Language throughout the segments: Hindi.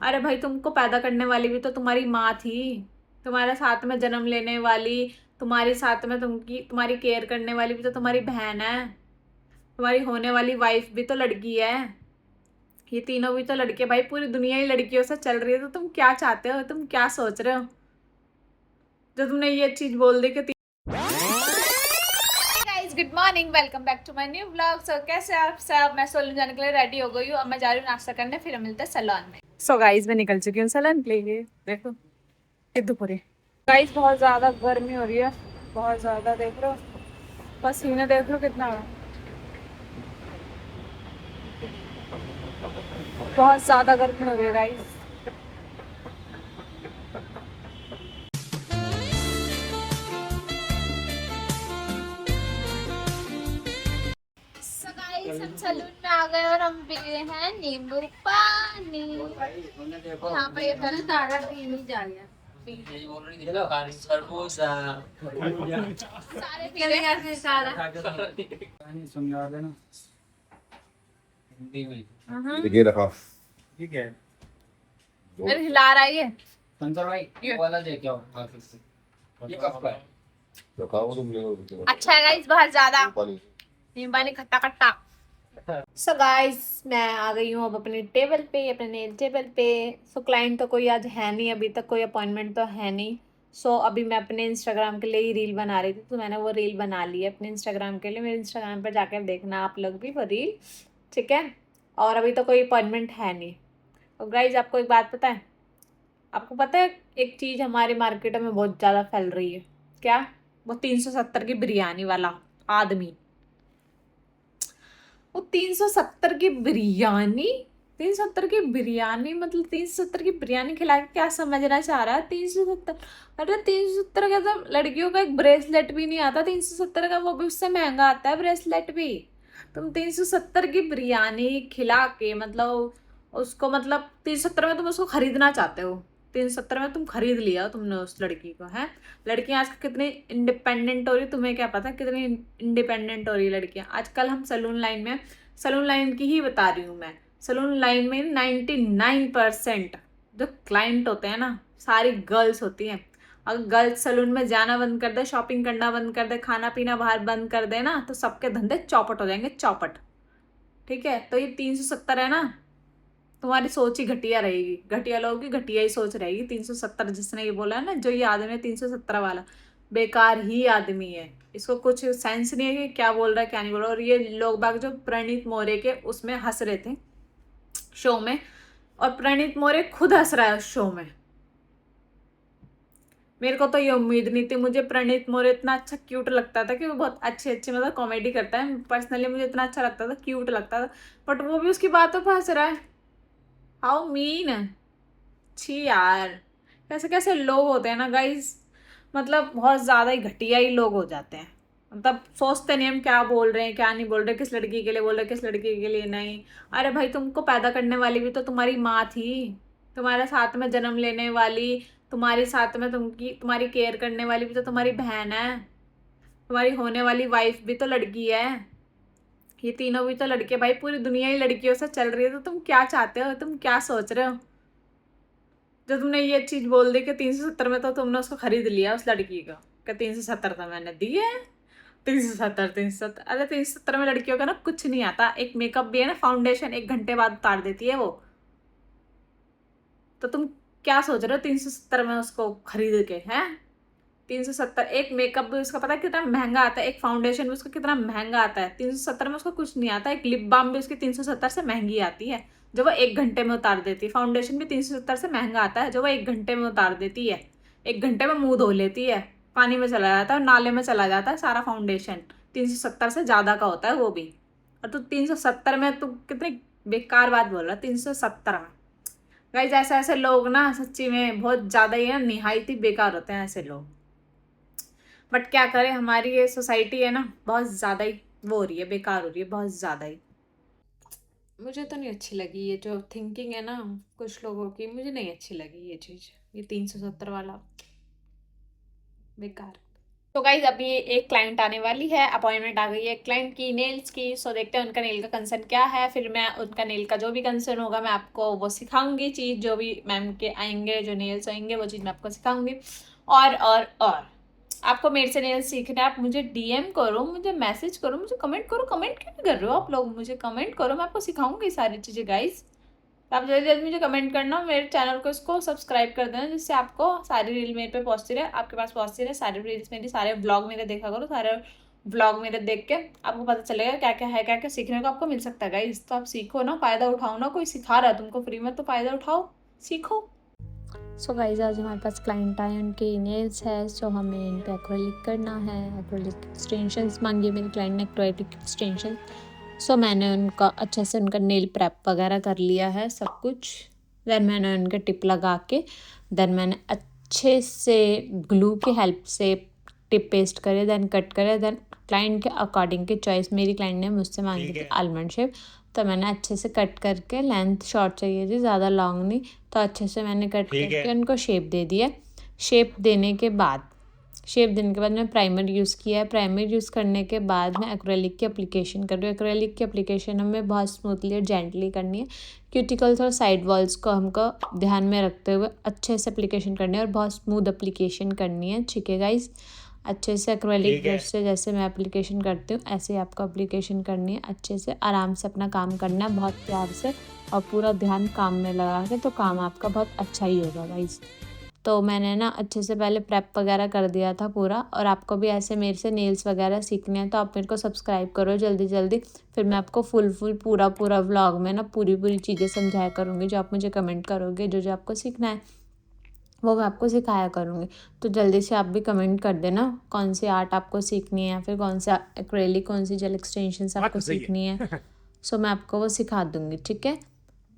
अरे भाई, तुमको पैदा करने वाली भी तो तुम्हारी माँ थी। तुम्हारे साथ में जन्म लेने वाली, तुम्हारी साथ में तुम्हारी केयर करने वाली भी तो तुम्हारी बहन है। तुम्हारी होने वाली वाइफ भी तो लड़की है। ये तीनों भी तो लड़के, भाई पूरी दुनिया ही लड़कियों से चल रही है। तो तुम क्या चाहते हो, तुम क्या सोच रहे हो जो तुमने ये चीज बोल दी कि guys, good morning, welcome back to my new vlog. So कैसे आप सब? मैं सैलून जाने के लिए रेडी हो गई हूँ। अब मैं जा रही हूँ नाश्ता करने, फिर हम मिलते हैं सैलून में। सो गाइस, मैं निकल चुकी हूँ सैलून के लिए। देखो कितनी पूरी गाइस, बहुत ज्यादा गर्मी हो रही है, बहुत ज्यादा। देख रहे हो पसीने, देख रहे हो कितना है? बहुत ज्यादा गर्मी हो रही है गाइस। हम सैलून में आ गए और हम पी रहे हैं नींबू पानी। यहाँ पे ये पहले ताजा पी नहीं जा रहा। सारे पी रहे हैं सारा। समझा देना। ये रखा। ठीक है। अरे हिला रहा है ये। संसर भाई ये वाला दे क्या हो? ये कब का है? रखा वो तुमने। अच्छा है गाइस, बहुत ज्यादा पानी। नींबू पानी खट्टा खट्टा। सो गाइस, मैं आ गई हूँ अब अपने टेबल पे, अपने नेल टेबल पे। सो क्लाइंट तो कोई आज है नहीं, अभी तक कोई अपॉइंटमेंट तो है नहीं। सो अभी मैं अपने इंस्टाग्राम के लिए ही रील बना रही थी, तो मैंने वो रील बना ली है अपने इंस्टाग्राम के लिए। मेरे इंस्टाग्राम पर जाकर देखना आप लोग भी वो रील, ठीक है। और अभी तो कोई अपॉइंटमेंट है नहीं। और गाइज, आपको एक बात पता है? आपको पता है एक चीज़ हमारे मार्केट में बहुत ज़्यादा फैल रही है? क्या? वो 370 की बिरयानी वाला आदमी। वो 370 की बिरयानी, 370 की बिरयानी, मतलब 370 की बिरयानी खिला के क्या समझना चाह रहा है? 370? अरे 370 का तो लड़कियों का एक ब्रेसलेट भी नहीं आता 370 का, वो भी उससे महंगा आता है ब्रेसलेट भी। तुम 370 की बिरयानी खिला के, मतलब उसको, मतलब 370 में तुम उसको खरीदना चाहते हो। 370 में तुम खरीद लिया तुमने उस लड़की को, है? लड़कियां आजकल कितनी इंडिपेंडेंट हो रही, तुम्हें क्या पता कितनी इंडिपेंडेंट हो रही है लड़कियां आजकल। हम सैलून लाइन में, सैलून लाइन की ही बता रही हूँ मैं। सैलून लाइन में 99% जो क्लाइंट होते हैं ना, सारी गर्ल्स होती हैं। अगर गर्ल्स सैलून में जाना बंद कर दे, शॉपिंग करना बंद कर दे, खाना पीना बाहर बंद कर दे ना, तो सबके धंधे चौपट हो जाएंगे, चौपट। ठीक है? तो ये 370 है ना, तुम्हारी सोच ही घटिया रहेगी। घटिया लोगों की घटिया ही सोच रहेगी। 370 जिसने ये बोला है ना, जो ये आदमी है 370 वाला, बेकार ही आदमी है। इसको कुछ सेंस नहीं है कि क्या बोल रहा है क्या नहीं बोल रहा। और ये लोग बाग जो प्रणीत मोरे के उसमें हंस रहे थे शो में, और प्रणीत मोरे खुद हंस रहा है उस शो में। मेरे को तो ये उम्मीद नहीं थी। मुझे प्रणीत मोरे इतना अच्छा क्यूट लगता था कि वो बहुत अच्छी अच्छी मतलब कॉमेडी करता है। पर्सनली मुझे इतना अच्छा लगता था, क्यूट लगता था। बट वो भी उसकी बातों पर हंस रहा है। How mean. छी यार, कैसे कैसे लोग होते हैं ना गाइस। मतलब बहुत ज़्यादा ही घटिया ही लोग हो जाते हैं। मतलब सोचते नहीं हम क्या बोल रहे हैं क्या नहीं बोल रहे, किस लड़की के लिए बोल रहे किस लड़की के लिए नहीं। अरे भाई, तुमको पैदा करने वाली भी तो तुम्हारी माँ थी। तुम्हारे साथ में जन्म लेने वाली, तुम्हारे साथ में तुम्हारी केयर करने वाली भी तो तुम्हारी बहन है। तुम्हारी होने वाली वाइफ भी तो लड़की है। ये तीनों भी तो लड़के, भाई पूरी दुनिया ही लड़कियों से चल रही है। तो तुम क्या चाहते हो, तुम क्या सोच रहे हो जो तुमने ये चीज बोल दी कि 370 में तो तुमने उसको खरीद लिया उस लड़की को? क्या 370 तो मैंने दी है? 370, 370? अरे 370 में लड़कियों का ना कुछ नहीं आता। एक मेकअप भी है ना, फाउंडेशन 1 घंटे बाद उतार देती है वो। तो तुम क्या सोच रहे हो 370 में उसको खरीद के? हैं? 370 एक मेकअप भी उसका पता है कितना महंगा आता है, एक फाउंडेशन भी उसका कितना महंगा आता है। 370 में उसका कुछ नहीं आता। एक लिप बाम भी उसकी 370 से महंगी आती है, जो वो 1 घंटे में उतार देती है। फाउंडेशन भी 370 से महंगा आता है, जो वो 1 घंटे में उतार देती है। 1 घंटे में मुंह धो लेती है, पानी में चला जाता है, नाले में चला जाता है सारा फाउंडेशन। 370 से ज़्यादा का होता है वो भी। और तू 370 में, तू कितनी बेकार बात बोल रहा है 370 में। गाइस, ऐसे ऐसे लोग ना सच्ची में बहुत ज़्यादा ही है, निहायत ही बेकार होते हैं ऐसे लोग। बट क्या करें, हमारी ये सोसाइटी है ना, बहुत ज़्यादा ही वो हो रही है, बेकार हो रही है बहुत ज़्यादा ही। मुझे तो नहीं अच्छी लगी ये जो थिंकिंग है ना कुछ लोगों की, मुझे नहीं अच्छी लगी ये चीज़। ये 370 वाला बेकार। तो गाइज अभी एक क्लाइंट आने वाली है, अपॉइंटमेंट आ गई है क्लाइंट की नेल्स की। सो देखते हैं उनका नेल का कंसर्न क्या है, फिर मैं उनका नेल का जो भी कंसर्न होगा मैं आपको वो सिखाऊंगी चीज़, जो भी मैम के आएंगे जो नेल्स आएंगे वो चीज़ मैं आपको सिखाऊंगी। और आपको मेरे से नेल्स सीखना है, आप मुझे डीएम करो, मुझे मैसेज करो, मुझे कमेंट करो। कमेंट क्यों नहीं कर रहे हो आप लोग, मुझे कमेंट करो, मैं आपको सिखाऊंगी सारी चीज़ें गाइज। तो आप जल्दी जल्दी मुझे कमेंट करना, मेरे चैनल को इसको सब्सक्राइब कर देना, जिससे आपको सारी रील मेरे पे पहुंचती रहे, आपके पास पहुंचती रहे सारी रील्स मेरी, सारे व्लॉग मेरे देखा करो, सारे व्लॉग मेरे देख के आपको पता चलेगा क्या क्या है, क्या क्या सीखने को आपको मिल सकता है गाइस। तो आप सीखो ना, फ़ायदा उठाओ ना, कोई सिखा रहा है तुमको फ्री में तो फ़ायदा उठाओ, सीखो। सो गाइस आज हमारे पास क्लाइंट आए, उनके नेल्स है, सो हमें इन पे एक्रेलिक करना है। एक्रेलिक एक्सटेंशंस मांगी मेरे क्लाइंट ने, एक्रेलिक एक्सटेंशन। सो मैंने उनका अच्छे से उनका नेल प्रेप वगैरह कर लिया है सब कुछ। देन मैंने उनके टिप लगा के देन मैंने अच्छे से ग्लू की हेल्प से टिप पेस्ट करे, देन कट करे। देन क्लाइंट के अकॉर्डिंग की चॉइस, मेरी क्लाइंट ने मुझसे मांगी थी आलमंड शेप, तो मैंने अच्छे से कट करके, लेंथ शॉर्ट चाहिए थी ज़्यादा लॉन्ग नहीं, तो अच्छे से मैंने कट करके उनको शेप दे दिया। शेप देने के बाद मैं प्राइमर यूज़ किया है। प्राइमर यूज़ करने के बाद मैं एक्रेलिक की एप्लीकेशन कर रही हूँ। एक्रेलिक की एप्लीकेशन हमें बहुत स्मूथली और जेंटली करनी है। क्यूटिकल्स और साइड वॉल्स को हमको ध्यान में रखते हुए अच्छे से एप्लीकेशन करनी है और बहुत स्मूथ एप्लीकेशन करनी है। ठीक है गाइज, अच्छे से एक्रेलिक ब्रश से जैसे मैं एप्लीकेशन करती हूँ ऐसे ही आपको एप्लीकेशन करनी है। अच्छे से आराम से अपना काम करना है, बहुत प्यार से, और पूरा ध्यान काम में लगा के, तो काम आपका बहुत अच्छा ही होगा गाइज। तो मैंने ना अच्छे से पहले प्रेप वगैरह कर दिया था पूरा। और आपको भी ऐसे मेरे से नेल्स वगैरह सीखने हैं तो आप मेरे को सब्सक्राइब करो जल्दी जल्दी, फिर मैं आपको फुल पूरा व्लॉग में ना पूरी चीज़ें समझाया करूँगी, जो आप मुझे कमेंट करोगे, जो जो आपको सीखना है वो मैं आपको सिखाया करूँगी। तो जल्दी से आप भी कमेंट कर देना कौन सी आर्ट आपको सीखनी है, या फिर कौन सा एक्रेलिक, कौन सी जेल एक्सटेंशंस आपको सीखनी है। सो मैं आपको वो सिखा दूँगी, ठीक है।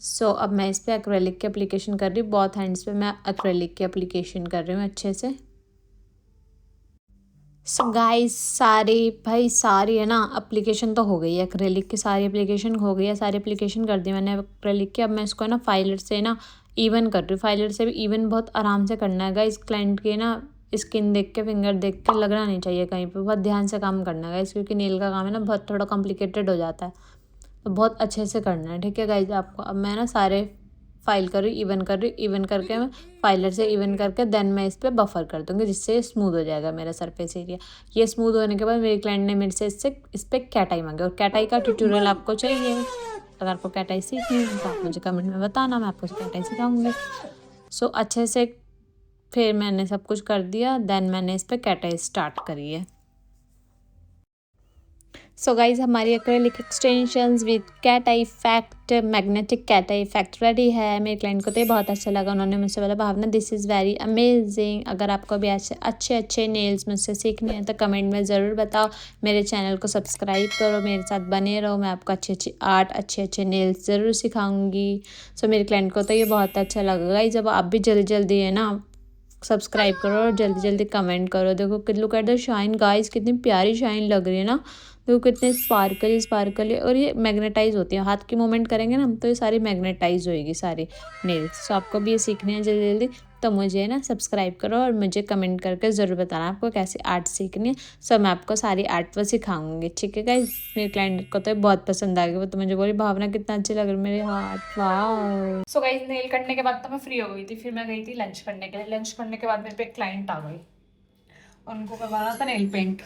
सो अब मैं इस पर एक्रेलिक की एप्लीकेशन कर रही हूँ, बहुत हैंड्स पे मैं एक्रेलिक की एप्लीकेशन कर रही हूँ अच्छे से। सो गाइस सारी है ना एप्लीकेशन तो हो गई है, एक्रेलिक की सारी एप्लीकेशन हो गई है, सारी एप्लीकेशन कर दी मैंने एक्रेलिक की। अब मैं इसको ना फाइलर से ना इवन कर रही हूँ। फाइलर से भी इवन बहुत आराम से करना है गाइस। क्लाइंट के ना स्किन देख के, फिंगर देख के लगना नहीं चाहिए कहीं पे, बहुत ध्यान से काम करना है गाइस, क्योंकि नेल का काम है ना बहुत थोड़ा कॉम्प्लिकेटेड हो जाता है, तो बहुत अच्छे से करना है, ठीक है गाइज आपको। अब मैं ना सारे फाइल कर रही हूँ, इवन करके मैं फाइलर से इवन करके देन मैं इस पर बफर कर दूँगी, जिससे स्मूथ हो जाएगा मेरा सरफेस एरिया। ये स्मूथ होने के बाद मेरी क्लाइंट ने मेरे से इस पर कैटाई मांगी, और कैटाई का ट्यूटोरियल आपको चाहिए, अगर आपको कैटाई सीखनी है तो आप मुझे कमेंट में बताना, मैं आपको कैटाई सिखाऊंगी। सो अच्छे से फिर मैंने सब कुछ कर दिया, देन मैंने इस पर कैटाई स्टार्ट करी है। सो गाइज हमारी acrylic extensions with cat eye effect, magnetic cat eye effect ready है। मेरे क्लाइंट को तो ये बहुत अच्छा लगा, उन्होंने मुझसे बोला भावना दिस इज़ वेरी अमेजिंग। अगर आपको भी ऐसे अच्छे नेल्स मुझसे सीखने हैं तो कमेंट में ज़रूर बताओ। मेरे चैनल को सब्सक्राइब करो, मेरे साथ बने रहो, मैं आपको अच्छी आर्ट, अच्छे नेल्स ज़रूर सिखाऊंगी। सो मेरे क्लाइंट को तो ये बहुत अच्छा लगा गाइज। जब आप भी जल्दी है ना सब्सक्राइब करो और जल्दी कमेंट करो। देखो look at the shine guys, कितनी प्यारी शाइन लग रही है ना, देखो कितने स्पार्कली, और ये मैग्नेटाइज होती है, हाथ की मूवमेंट करेंगे ना हम तो ये सारी मैग्नेटाइज होएगी सारी नेल्स। तो आपको भी ये सीखने हैं जल्दी तो मुझे ना सब्सक्राइब करो और मुझे कमेंट करके ज़रूर बताना आपको कैसी आर्ट सीखनी है। सो मैं आपको सारी आर्ट वो सिखाऊंगी, ठीक है गाइस। मेरे क्लाइंट को तो बहुत पसंद आ गई, वो तो मुझे बोली भावना कितना अच्छे लग रहे मेरे हाथ, वाह। सो गाइस नेल करने के बाद तो मैं फ्री हो गई थी, फिर मैं गई थी लंच करने के लिए। लंच करने के बाद मेरे पे एक क्लाइंट आ गई, उनको करवाना था नेल पेंट,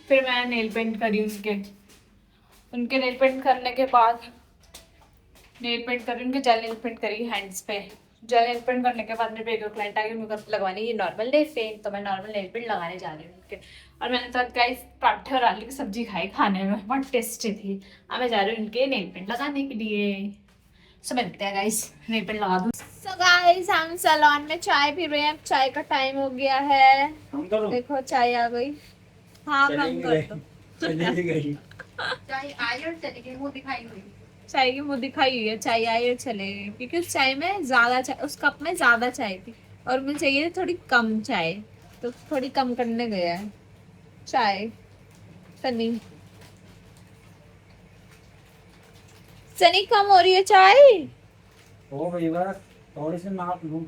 फिर मैं नेल पेंट करी उनके नेल पेंट करने के बाद उनके जेल नेल पेंट करी हैंड्स पे। जेल नेल पेंट करने के बाद मेरे पे एक क्लाइंट आ गई, उनको लगवानी ये नॉर्मल नेल पेंट, तो मैं नॉर्मल नेल पेंट लगाने जा रही हूँ उनके। और मैंने तो गाइस पराठे और आलू की सब्जी खाई, खाने में बहुत टेस्टी थी। अब मैं जा रही हूँ उनके नेल पेंट लगाने के लिए। सो मिलते हैं गाइस, नेल पेंट लगा दूँ। सो गाइस हम सैलून में चाय पी रहे हैं, चाय का टाइम हो गया है, देखो चाय आ गई। हाँ हम कर दो, चाय आई और चली गई, मुँह दिखाई हुई, चाय की मुँह दिखाई हुई है, चाय आई और चले गई, क्योंकि उस चाय में ज़्यादा चाय, उस कप में ज़्यादा चाय थी और मुझे चाहिए थोड़ी कम चाय, तो थोड़ी कम करने गया है चाय। सनी कम हो रही है चाय, ओ भैया थोड़ी सी नाप लूं,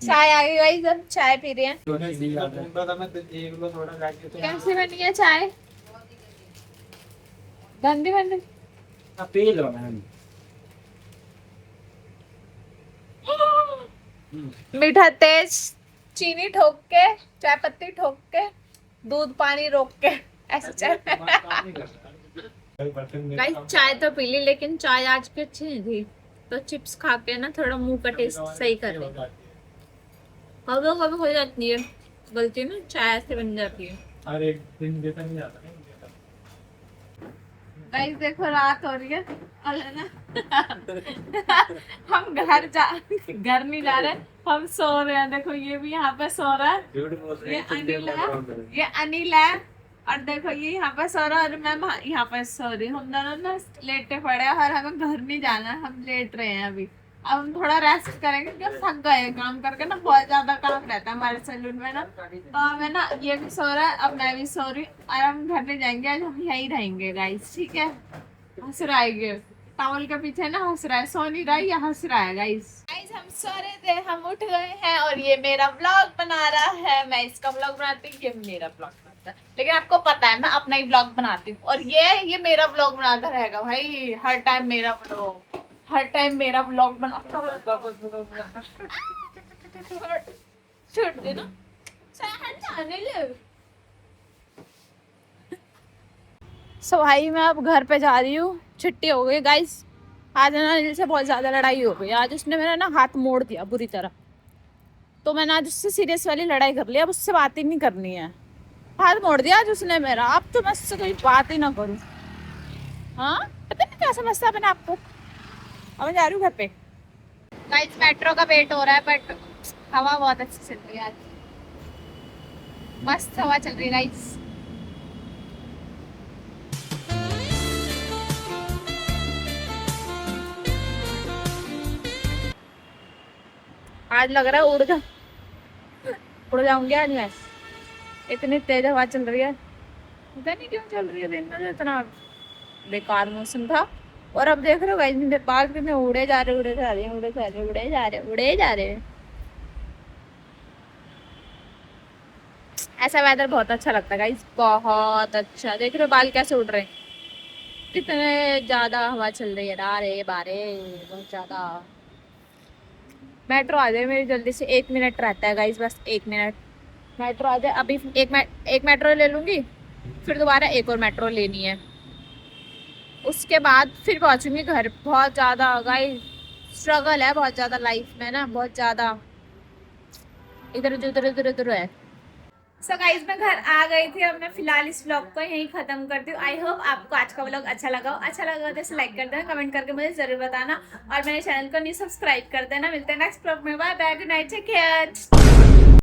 चाय आ गई गाइस, अब चाय पी रहे हैं। कैसी बनी है चाय? गंदी बनी। P low ma'am. मीठा तेज, चीनी ठोक के, चाय पत्ती ठोक के, दूध पानी रोक के, ऐसा चाय। गाइस चाय तो पी ली, लेकिन चाय आज की अच्छी नहीं थी, तो चिप्स खा के ना थोड़ा मुंह का टेस्ट सही कर ले। कभी कभी हो जाती है गलती ना, चाय से बन जाती है। अरे दिन जैसा नहीं जाता। गाइस देखो रात हो रही है और है ना हम घर नहीं जा रहे, हम सो रहे हैं। देखो ये भी यहाँ पे सो रहा है, ये अनिल है और देखो ये यहाँ पे सो रहा है और मैं यहाँ पे सो रही हूँ। हम दोनों ना लेटे पड़े हैं और हमें घर नहीं जाना है, हम लेट रहे हैं अभी। अब हम थोड़ा रेस्ट करेंगे क्योंकि थक गए हैं काम करके ना, बहुत ज्यादा काम रहता है हमारे सैलून में ना। तो हमें ना ये भी सो रहा है, अब मैं भी सो रही हूँ और हम घर नहीं जाएंगे, आज हम यहीं रहेंगे गाइस, ठीक है। हंस रहा है, टावल के पीछे ना हंस रहा है, सो नहीं रहा है, ये हंस रहा है गाइस। गाइस हम सो रहे थे, हम उठ गए हैं और ये मेरा व्लॉग बना रहा है। मैं इसका व्लॉग बनाती हूँ, ये मेरा व्लॉग बनाता है, लेकिन आपको पता है मैं अपना ही व्लॉग बनाती हूँ और ये मेरा व्लॉग बनाता रहेगा भाई, हर टाइम मेरा व्लॉग, हर टाइम मेरा व्लॉग बनाता रहेगा। छोड़ दे ना, जाने ले। सो भाई मैं अब घर पे जा रही हूँ, छुट्टी हो गई गाइस। आज ना अनिल से बहुत ज्यादा लड़ाई हो गई, आज उसने मेरा ना हाथ मोड़ दिया बुरी तरह, तो मैंने आज उससे सीरियस वाली लड़ाई कर ली, अब उससे बात ही नहीं करनी है। हाथ मोड़ दिया आज उसने मेरा, अब तो मैं उससे कोई बात ही ना करूँ। हाँ पता नहीं क्या समझता मैंने आपको। अब मैं जा रही हूँ घर पे। गाइस मेट्रो का वेट हो रहा है, बट हवा बहुत अच्छी चल रही है आज, मस्त हवा चल रही है गाइस। आज लग रहा है उड़ जाऊंगी आज मैं, इतनी तेज हवा चल रही है, पता नहीं क्यों चल रही है। दिन में इतना बेकार मौसम था और अब देख रहे हो गाइस मेरे बाल कितने उड़े जा रहे ऐसा वेदर बहुत अच्छा लगता है गाइस, बहुत अच्छा। देख रहे हो बाल कैसे उड़ रहे हैं, कितने ज्यादा हवा चल रही है रारे बारे, बहुत ज्यादा। मेट्रो आ जाए मेरी जल्दी से, 1 मिनट रहता है गाइस, बस 1 मिनट। मेट्रो आ जाए अभी, एक मेट्रो ले लूंगी, फिर दोबारा एक और मेट्रो लेनी है, उसके बाद फिर पहुंचूंगी घर। बहुत ज़्यादा गाइस स्ट्रगल है, बहुत ज़्यादा लाइफ में ना, बहुत ज़्यादा इधर उधर है। सो गाइस मैं घर आ गई थी, अब मैं फिलहाल इस व्लॉग को यहीं खत्म करती हूँ। आई होप आपको आज का व्लॉग अच्छा लगा तो इसे लाइक कर देना, कमेंट करके मुझे जरूर बताना और मेरे चैनल को नहीं सब्सक्राइब कर देना। मिलते हैं नेक्स्ट व्लॉग में, bye bye, good night, take care.